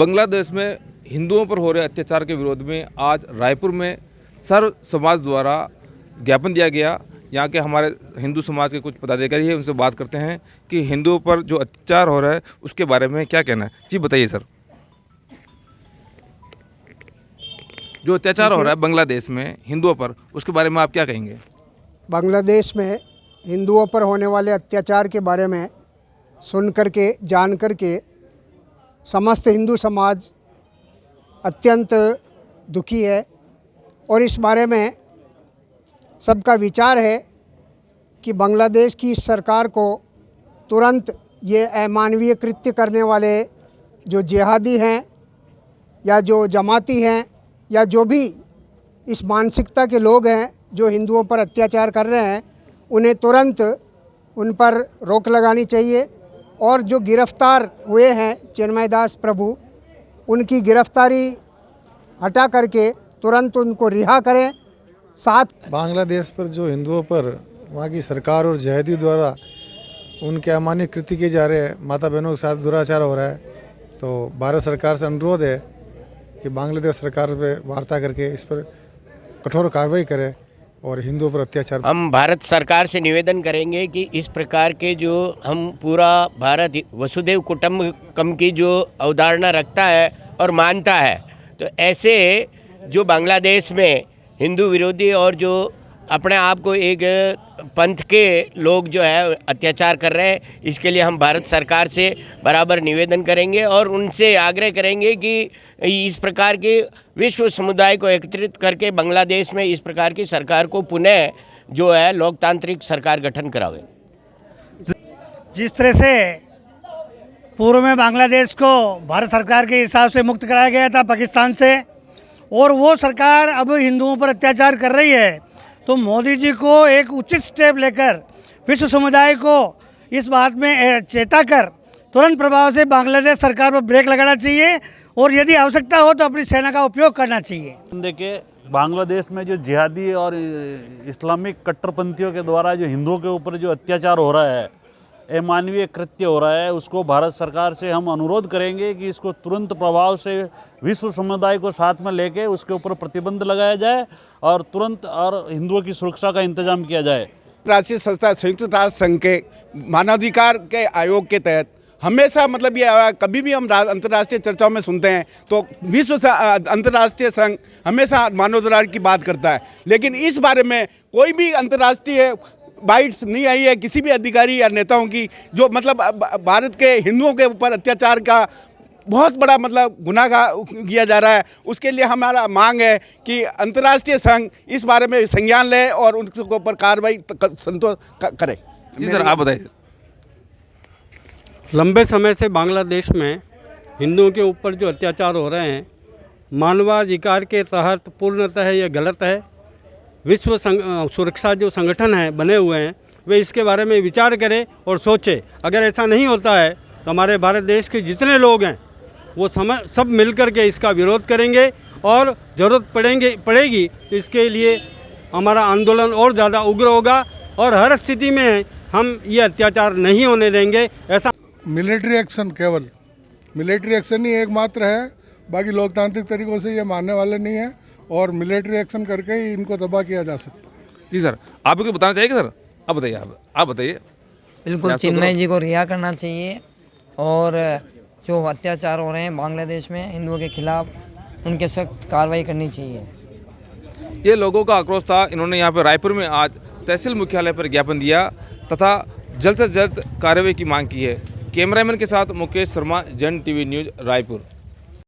बांग्लादेश में हिंदुओं पर हो रहे अत्याचार के विरोध में आज रायपुर में सर्व समाज द्वारा ज्ञापन दिया गया। यहाँ के हमारे हिंदू समाज के कुछ पदाधिकारी हैं, उनसे बात करते हैं कि हिंदुओं पर जो अत्याचार हो रहा है उसके बारे में क्या कहना है। जी बताइए सर, जो अत्याचार हो रहा है बांग्लादेश में हिंदुओं पर, उसके बारे में आप क्या कहेंगे? बांग्लादेश में हिंदुओं पर होने वाले अत्याचार के बारे में सुन कर के जान कर के समस्त हिंदू समाज अत्यंत दुखी है और इस बारे में सबका विचार है कि बांग्लादेश की सरकार को तुरंत ये अमानवीय कृत्य करने वाले जो जिहादी हैं या जो जमाती हैं या जो भी इस मानसिकता के लोग हैं जो हिंदुओं पर अत्याचार कर रहे हैं, उन्हें तुरंत उन पर रोक लगानी चाहिए और जो गिरफ्तार हुए हैं चिन्मय दास प्रभु, उनकी गिरफ्तारी हटा करके तुरंत उनको रिहा करें। साथ बांग्लादेश पर जो हिंदुओं पर वहाँ की सरकार और जिहादी द्वारा उनके अमानवीय कृत्य किए जा रहे हैं, माता बहनों के साथ दुराचार हो रहा है, तो भारत सरकार से अनुरोध है कि बांग्लादेश सरकार पे वार्ता करके इस पर कठोर कार्रवाई करे और हिंदुओं पर अत्याचार। हम भारत सरकार से निवेदन करेंगे कि इस प्रकार के जो हम पूरा भारत वसुधैव कुटुंबकम की जो अवधारणा रखता है और मानता है, तो ऐसे जो बांग्लादेश में हिंदू विरोधी और जो अपने आप को एक पंथ के लोग जो है अत्याचार कर रहे हैं, इसके लिए हम भारत सरकार से बराबर निवेदन करेंगे और उनसे आग्रह करेंगे कि इस प्रकार के विश्व समुदाय को एकत्रित करके बांग्लादेश में इस प्रकार की सरकार को पुनः जो है लोकतांत्रिक सरकार गठन करावे। जिस तरह से पूर्व में बांग्लादेश को भारत सरकार के हिसाब से मुक्त कराया गया था पाकिस्तान से, और वो सरकार अब हिंदुओं पर अत्याचार कर रही है, तो मोदी जी को एक उचित स्टेप लेकर विश्व समुदाय को इस बात में चेता कर तुरंत प्रभाव से बांग्लादेश सरकार पर ब्रेक लगाना चाहिए और यदि आवश्यकता हो तो अपनी सेना का उपयोग करना चाहिए। देखिए, बांग्लादेश में जो जिहादी और इस्लामिक कट्टरपंथियों के द्वारा जो हिंदुओं के ऊपर जो अत्याचार हो रहा है, अमानवीय कृत्य हो रहा है, उसको भारत सरकार से हम अनुरोध करेंगे कि इसको तुरंत प्रभाव से विश्व समुदाय को साथ में लेके उसके ऊपर प्रतिबंध लगाया जाए और तुरंत और हिंदुओं की सुरक्षा का इंतजाम किया जाए। राष्ट्रीय संस्था संयुक्त राष्ट्र संघ के मानवाधिकार के आयोग के तहत हमेशा मतलब ये कभी भी हम अंतर्राष्ट्रीय चर्चाओं में सुनते हैं तो विश्व अंतर्राष्ट्रीय संघ हमेशा मानवाधिकार की बात करता है, लेकिन इस बारे में कोई भी अंतर्राष्ट्रीय बाइट्स नहीं आई है किसी भी अधिकारी या नेताओं की, जो मतलब भारत के हिंदुओं के ऊपर अत्याचार का बहुत बड़ा मतलब गुनाह किया जा रहा है। उसके लिए हमारा मांग है कि अंतर्राष्ट्रीय संघ इस बारे में संज्ञान ले और उनके ऊपर कार्रवाई संतोष करे। जी सर, आप बताइए। लंबे समय से बांग्लादेश में हिंदुओं के ऊपर जो अत्याचार हो रहे हैं, मानवाधिकार के तहत पूर्णतः ये गलत है। विश्व सुरक्षा जो संगठन है बने हुए हैं, वे इसके बारे में विचार करें और सोचें। अगर ऐसा नहीं होता है तो हमारे भारत देश के जितने लोग हैं वो सब मिलकर के इसका विरोध करेंगे और ज़रूरत पड़ेगी तो इसके लिए हमारा आंदोलन और ज़्यादा उग्र होगा और हर स्थिति में हम ये अत्याचार नहीं होने देंगे। ऐसा मिलिट्री एक्शन, केवल मिलिट्री एक्शन ही एकमात्र है, बाकी लोकतांत्रिक तरीकों से ये मानने वाले नहीं है और मिलिट्री एक्शन करके ही इनको तबाह किया जा सकता है। जी सर, आपको कुछ बताना चाहिए सर? आप बताइए। आप बताइए। बिल्कुल चिन्मय जी को रिहा करना चाहिए और जो अत्याचार हो रहे हैं बांग्लादेश में हिंदुओं के खिलाफ, उनके सख्त कार्रवाई करनी चाहिए। ये लोगों का आक्रोश था। इन्होंने यहाँ पर रायपुर में आज तहसील मुख्यालय पर ज्ञापन दिया तथा जल्द से जल्द कार्रवाई की मांग की है। कैमरामैन के साथ मुकेश शर्मा, जन टीवी न्यूज़, रायपुर।